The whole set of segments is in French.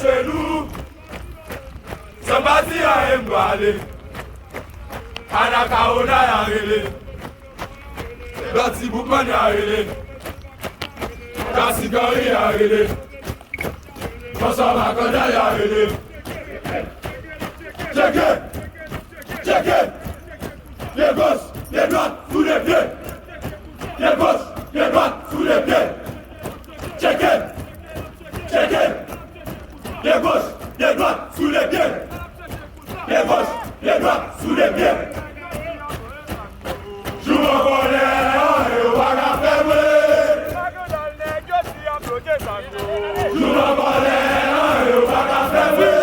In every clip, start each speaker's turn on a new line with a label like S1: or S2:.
S1: chez nous. Somebody a emballé. Anakaona a relé. Dati Boukman a relé. Kassigari a relé. François Makonda a relé. Check. Les gauches, les droites, sous les pieds. Les gauches, les droites, sous les pieds. Check. Les gauches, les droites, sous les pieds. Les gauches, les droites, sous les pieds. Joue en colère et on va la fermer. Joue en colère et on va la fermer.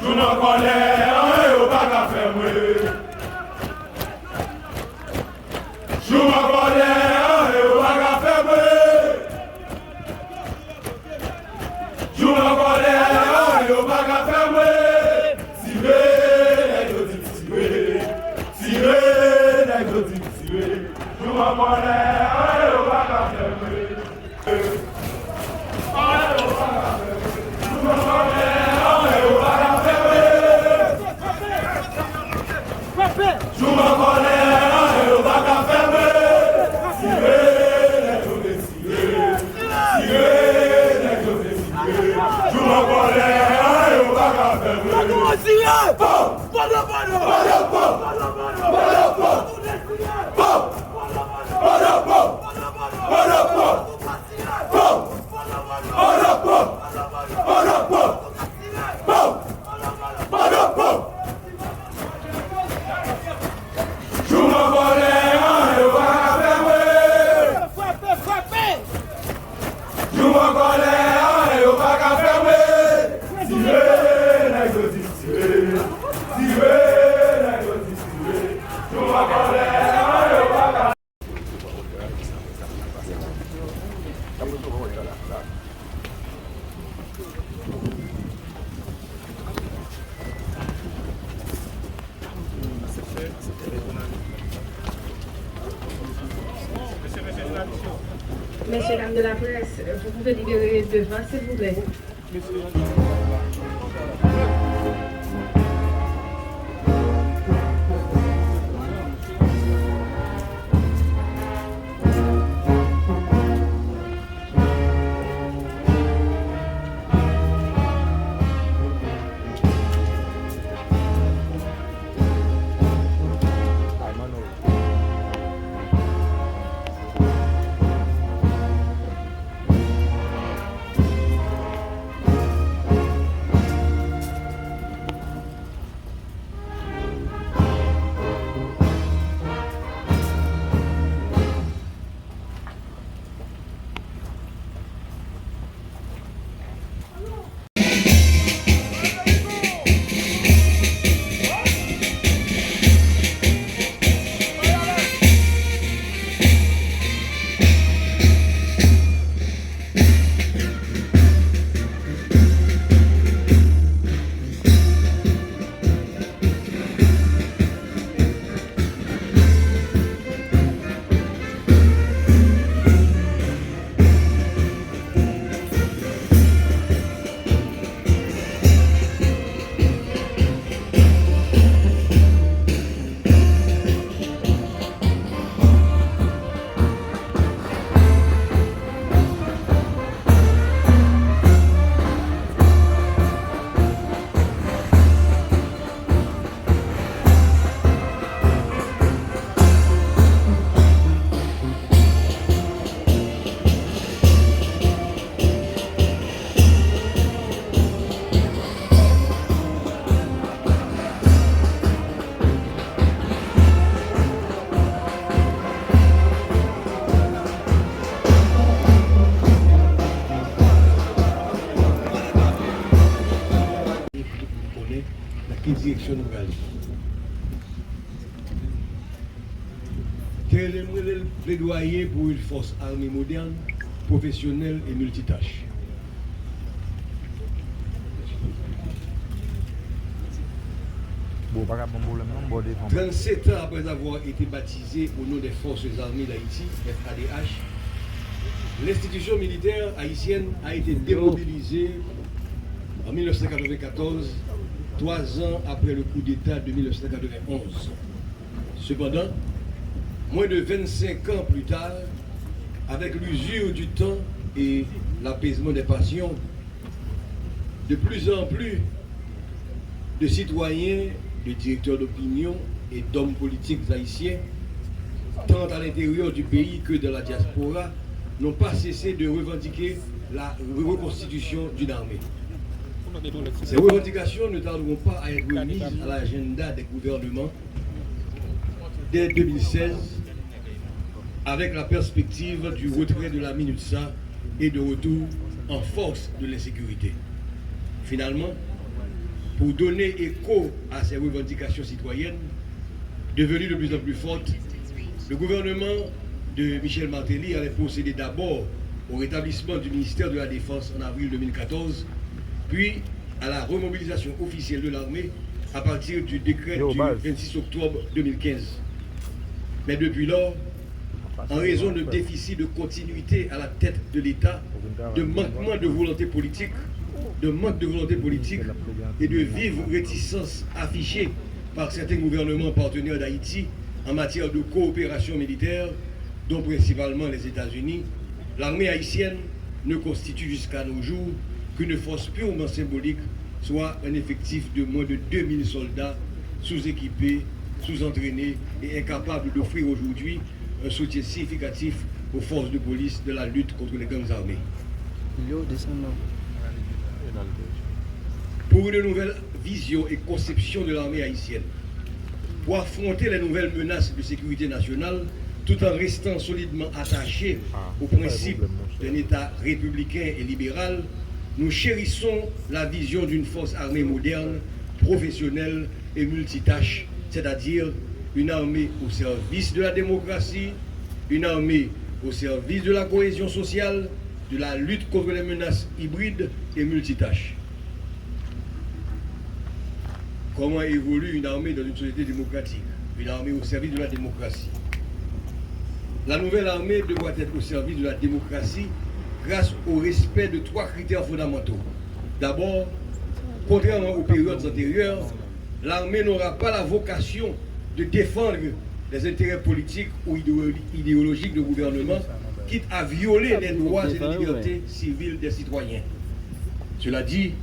S1: Joue en colère et on va la fermer. Joue en colère et on va la fermer. Joue en colère et on va la fermer. Tirez. Joue en colère et on va la fermer. Joue en colère et on va la fermer. Joue en colère et on va la fermer.
S2: Messieurs, dames de la presse, vous pouvez libérer devant, s'il vous plaît.
S3: Direction nouvelle. Quel est le plaidoyer pour une force armée moderne, professionnelle et multitâche?
S4: Bon,
S3: 37 ans après avoir été baptisé au nom des Forces armées d'Haïti, FADH, l'institution militaire haïtienne a été démobilisée en 1994, 3 ans après le coup d'État de 1991. Cependant, moins de 25 ans plus tard, avec l'usure du temps et l'apaisement des passions, de plus en plus de citoyens, de directeurs d'opinion et d'hommes politiques haïtiens, tant à l'intérieur du pays que dans la diaspora, n'ont pas cessé de revendiquer la reconstitution d'une armée. Ces revendications ne tarderont pas à être mises à l'agenda des gouvernements dès 2016, avec la perspective du retrait de la MINUSA et de retour en force de l'insécurité. Finalement, pour donner écho à ces revendications citoyennes, devenues de plus en plus fortes, le gouvernement de Michel Martelly allait procéder d'abord au rétablissement du ministère de la Défense en avril 2014, puis à la remobilisation officielle de l'armée à partir du décret du 26 octobre 2015. Mais depuis lors, en raison de déficit de continuité à la tête de l'État, de manquement de volonté politique, de manque de volonté politique et de vives réticences affichées par certains gouvernements partenaires d'Haïti en matière de coopération militaire, dont principalement les États-Unis, l'armée haïtienne ne constitue jusqu'à nos jours qu'une force purement symbolique, soit un effectif de moins de 2000 soldats sous-équipés, sous-entraînés et incapables d'offrir aujourd'hui un soutien significatif aux forces de police de la lutte contre les gangs armés. Pour une nouvelle vision et conception de l'armée haïtienne, pour affronter les nouvelles menaces de sécurité nationale, tout en restant solidement attaché aux principes d'un État républicain et libéral, nous chérissons la vision d'une force armée moderne, professionnelle et multitâche, c'est-à-dire une armée au service de la démocratie, une armée au service de la cohésion sociale, de la lutte contre les menaces hybrides et multitâches. Comment évolue une armée dans une société démocratique? Une armée au service de la démocratie. La nouvelle armée devra être au service de la démocratie grâce au respect de 3 critères fondamentaux. D'abord, contrairement aux périodes antérieures, l'armée n'aura pas la vocation de défendre les intérêts politiques ou idéologiques du gouvernement, quitte à violer les droits et les libertés civiles des citoyens. Cela dit,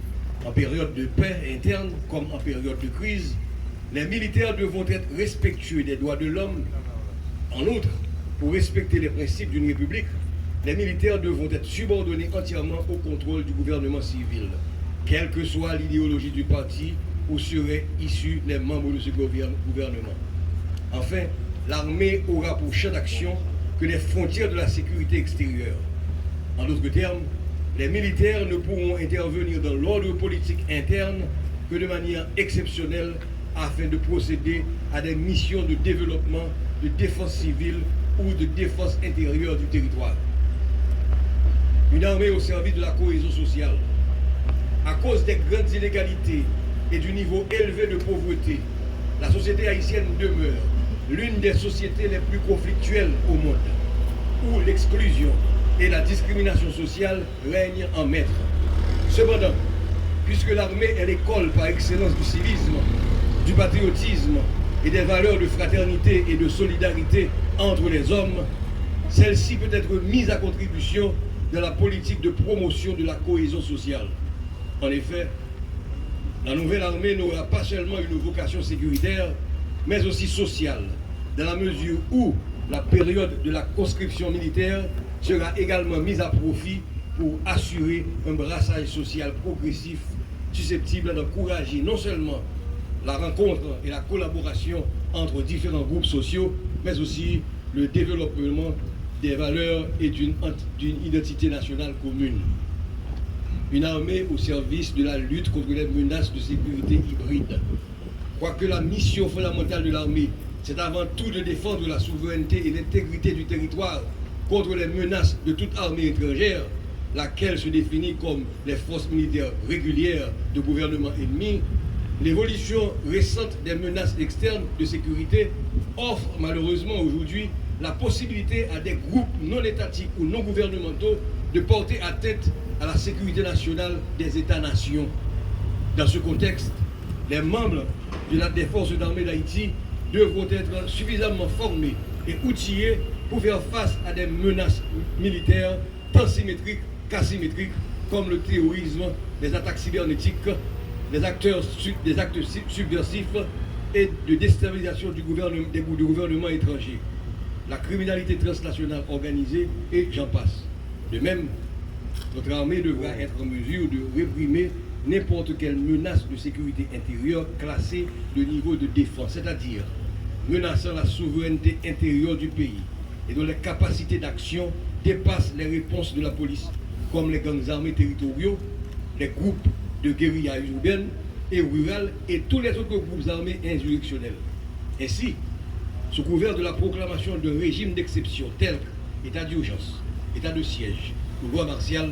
S3: en période de paix interne comme en période de crise, les militaires devront être respectueux des droits de l'homme. En outre, pour respecter les principes d'une république, les militaires devront être subordonnés entièrement au contrôle du gouvernement civil, quelle que soit l'idéologie du parti où seraient issus les membres de ce gouvernement. Enfin, l'armée aura pour champ d'action que les frontières de la sécurité extérieure. En d'autres termes, les militaires ne pourront intervenir dans l'ordre politique interne que de manière exceptionnelle afin de procéder à des missions de développement, de défense civile ou de défense intérieure du territoire. Une armée au service de la cohésion sociale. À cause des grandes inégalités et du niveau élevé de pauvreté, la société haïtienne demeure l'une des sociétés les plus conflictuelles au monde, où l'exclusion et la discrimination sociale règnent en maître. Cependant, puisque l'armée est l'école par excellence du civisme, du patriotisme et des valeurs de fraternité et de solidarité entre les hommes, celle-ci peut être mise à contribution dans la politique de promotion de la cohésion sociale. En effet, la nouvelle armée n'aura pas seulement une vocation sécuritaire, mais aussi sociale, dans la mesure où la période de la conscription militaire sera également mise à profit pour assurer un brassage social progressif susceptible d'encourager non seulement la rencontre et la collaboration entre différents groupes sociaux, mais aussi le développement des valeurs et d'une identité nationale commune. Une armée au service de la lutte contre les menaces de sécurité hybride. Quoique la mission fondamentale de l'armée, c'est avant tout de défendre la souveraineté et l'intégrité du territoire contre les menaces de toute armée étrangère, laquelle se définit comme les forces militaires régulières de gouvernements ennemis, L'évolution récente des menaces externes de sécurité offre malheureusement aujourd'hui la possibilité à des groupes non étatiques ou non gouvernementaux de porter atteinte à la sécurité nationale des États-nations. Dans ce contexte, les membres des forces d'armée d'Haïti devront être suffisamment formés et outillés pour faire face à des menaces militaires tant symétriques qu'asymétriques comme le terrorisme, les attaques cybernétiques, des actes subversifs et de déstabilisation du gouvernement étranger, la criminalité transnationale organisée et j'en passe. De même, notre armée devra être en mesure de réprimer n'importe quelle menace de sécurité intérieure classée de niveau de défense, c'est-à-dire menaçant la souveraineté intérieure du pays et dont les capacités d'action dépassent les réponses de la police, comme les gangs armés territoriaux, les groupes de guérilla urbaine et rurale et tous les autres groupes armés insurrectionnels. Ainsi, sous couvert de la proclamation d'un régime d'exception tel qu'état d'urgence, état de siège ou loi martiale,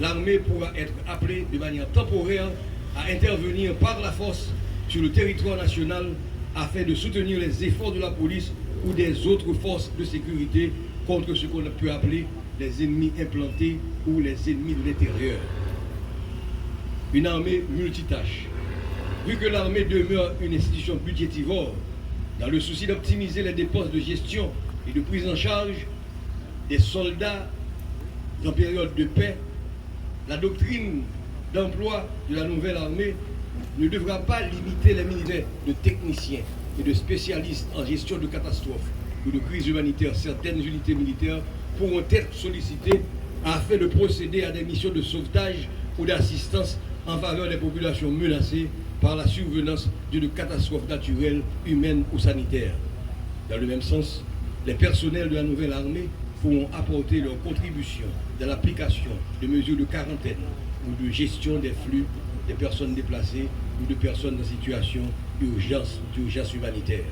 S3: l'armée pourra être appelée de manière temporaire à intervenir par la force sur le territoire national afin de soutenir les efforts de la police ou des autres forces de sécurité contre ce qu'on peut appeler les ennemis implantés ou les ennemis de l'intérieur. Une armée multitâche. Vu que l'armée demeure une institution budgétivore, dans le souci d'optimiser les dépenses de gestion et de prise en charge des soldats en période de paix, la doctrine d'emploi de la nouvelle armée ne devra pas limiter les militaires de techniciens et de spécialistes en gestion de catastrophes ou de crises humanitaires. Certaines unités militaires pourront être sollicitées afin de procéder à des missions de sauvetage ou d'assistance en faveur des populations menacées par la survenance d'une catastrophe naturelle, humaine ou sanitaire. Dans le même sens, les personnels de la nouvelle armée pourront apporter leur contribution dans l'application de mesures de quarantaine ou de gestion des flux des personnes déplacées ou de personnes en situation d'urgence humanitaire.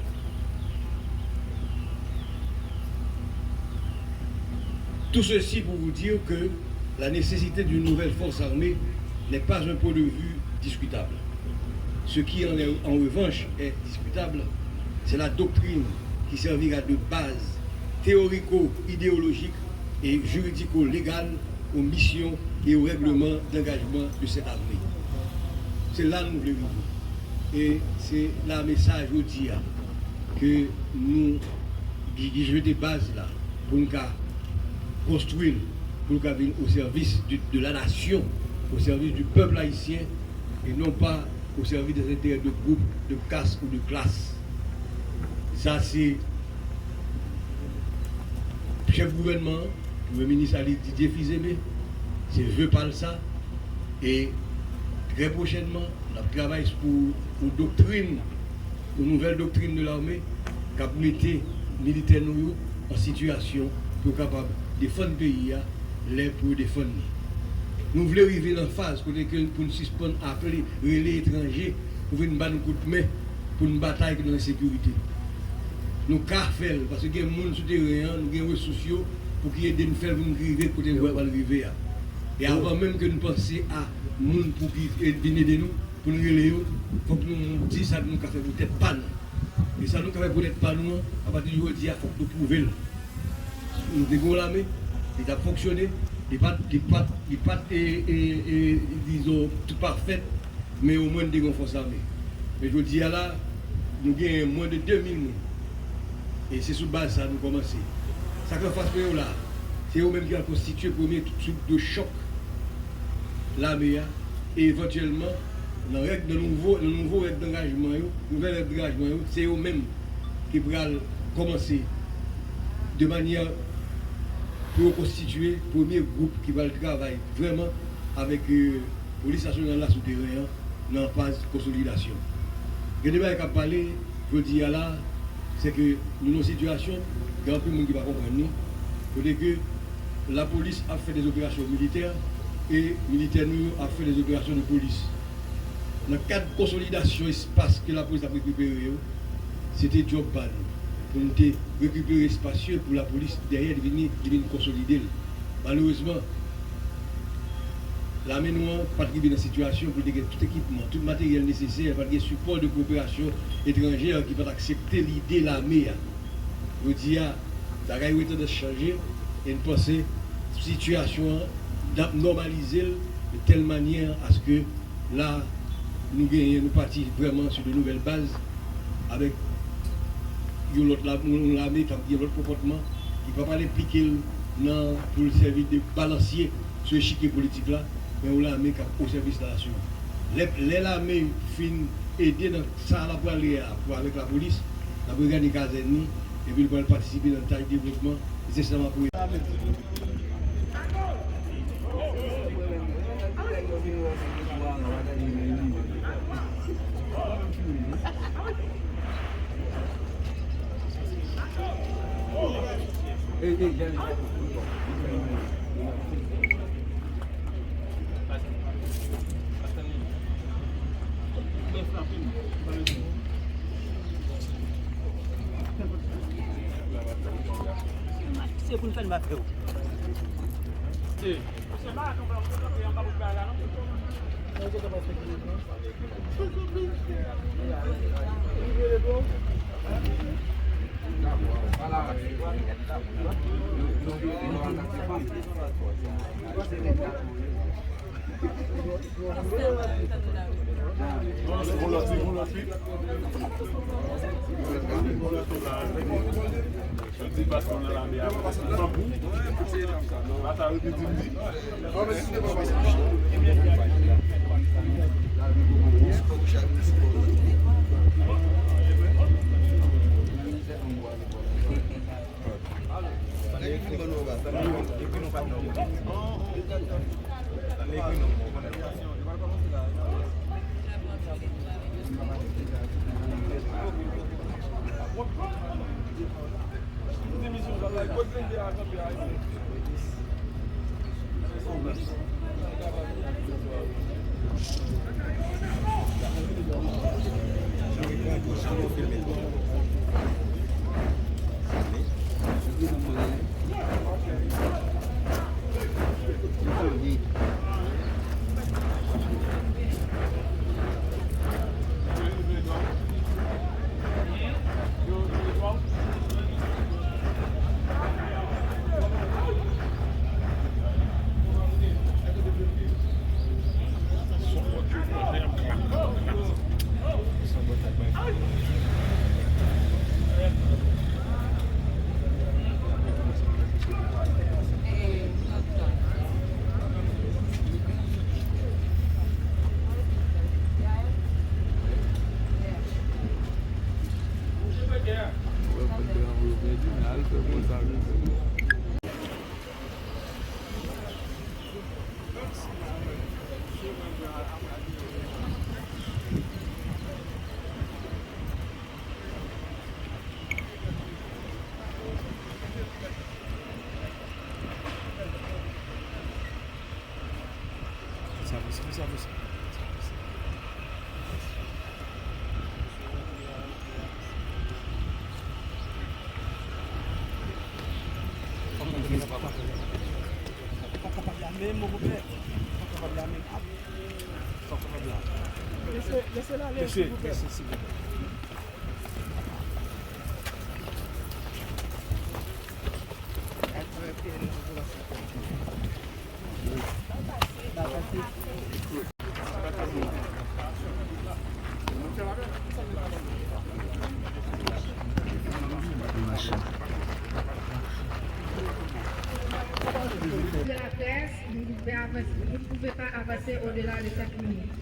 S3: Tout ceci pour vous dire que la nécessité d'une nouvelle force armée n'est pas un point de vue discutable. Ce qui en revanche est discutable, c'est la doctrine qui servira de base théorico-idéologique et juridico-légale aux missions et aux règlements d'engagement de cette armée. C'est là que nous voulons vivre. Et c'est là le message aujourd'hui que nous jouons des bases là pour nous construire, pour nous venir au service de la nation, au service du peuple haïtien et non pas au service des intérêts de groupes, de caste ou de classe. Ça c'est chef gouvernement, le ministre Ali Didier Fils-Aimé, c'est je parle ça et très prochainement on travaille pour doctrine, une nouvelle doctrine de l'armée qui a mis les militaires nous en situation pour capable de défendre le pays, les pour défendre. Nous voulons arriver dans la phase pour nous suspendre appeler les étrangers pour venir nous battre un coup de main pour une bataille dans la sécurité. Nous avons fait parce qu'il y a des gens souterrains, nous avons des ressources pour qu'il y ait des gens qui arriver côté où nous arriver. Et avant même que nous pensions à des gens pour venir aider nous, pour nous relayer, il faut que nous disions ça que nous avons fait peut-être pas nous. Et ça nous avons fait peut-être pas nous, à partir du aujourd'hui, il faut que nous prouvions. Nous avons l'armée, il a fonctionné, il n'est pas disons, tout parfait, mais au moins nous avons une force armée. Mais je dis là, nous avons moins de 2000 personnes. Et c'est sous base ça nous commençons. Ça qu'on fasse là, c'est eux-mêmes qui ont constitué le premier truc de choc l'armée et éventuellement dans le nouveau règle d'engagement, nouvelle règle d'engagement, c'est eux-mêmes qui vont commencer de manière pour constituer le premier groupe qui va travailler vraiment avec la police nationale là souterrain dans la phase de consolidation. Le débat qui a parlé, je dis là, c'est que nous avons une situation, il y a un peu de monde qui va comprendre, que la police a fait des opérations militaires et les militaires nous a fait des opérations de police. Dans le cadre de consolidation espace que la police a récupéré, c'était job bad. Pour nous récupérer l'espace pour la police derrière de venir consolider. Malheureusement, l'armée noire pas arriver dans une situation pour avoir tout équipement, tout matériel nécessaire, pour avoir support de coopération étrangère qui va accepter l'idée de l'armée. Je dis, la guerre est de changer et de penser la situation normaliser de telle manière à ce que là, nous partons vraiment sur de nouvelles bases avec l'armée qui a l'autre comportement qui ne va pas l'impliquer pour le service de balancier ce échiquier politique là, mais où l'armée qui est au service de la nation. L'armée finit aider dans ça pour aller avec la police, la brigade des cas ennemis, et puis pour participer dans le taille de développement, c'est seulement pour
S4: c'est pour faire ma fête.
S5: Laissez-la aller, s'il vous plaît.
S2: De la presse, vous ne pouvez pas avancer au-delà de 5 minutes.